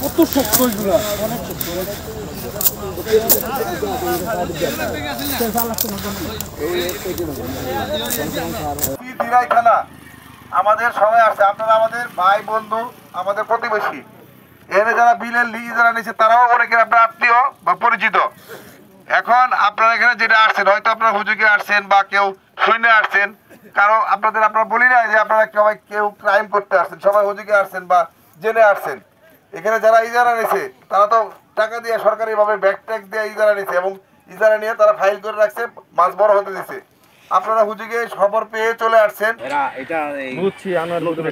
কত শক্ত এগুলা, অনেক শক্ত। আমাদের সবাই আসছে, আপনারা আমাদের ভাই বন্ধু, আমাদের প্রতিবেশী। এখানে যারা বিলের লিজ যারা নিচ্ছে তারাও অনেকে আপনার আত্মীয় বা পরিচিত। এখন আপনারা এখানে যেটা আসছেন, হয়তো আপনারা হুজুগে আসছেন বা কেউ সৈন্য আসছেন, কারণ আপনারা বলি না যে আপনারা কেউ ক্রাইম করতে আসছেন, সবাই হুজুগে আসছেন বা জেনে আসছেন। এখানে যারা ইজারা নিছে তারা তো টাকা দিয়ে সরকারিভাবে ব্যাগ ট্যাগ দিয়ে ইজারা নিছে এবং ইজারা নিয়ে তারা ফাইল করে রাখছে, মাছ বড় হতে দিছে। আপনারা হুজুগে খবর পেয়ে চলে আসছেন। বুঝছি, আমরা নতুন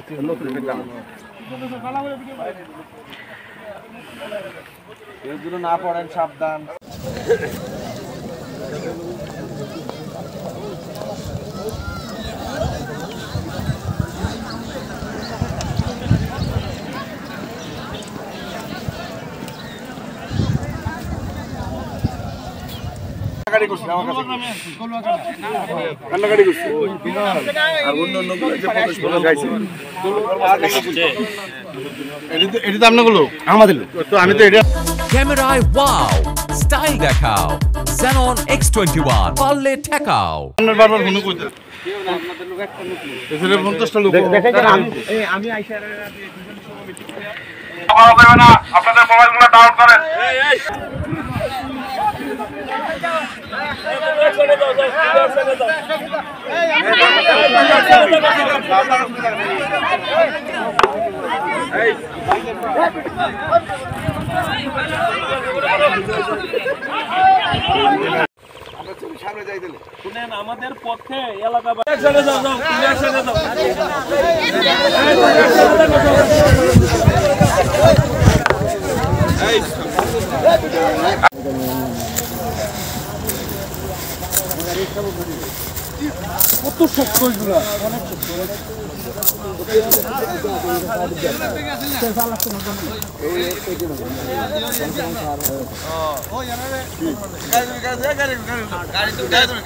না পড়েন, সাবধান। ক্যামেরায় ওয়াও, স্টাইল দেখাও। Xenon X21 পারলে ঠেকাও। আপনাদের মোবাইলগুলো ডাউন করেন। আমাদের পক্ষে এলাকা কত শক্ত এগুলা, অনেক শক্ত।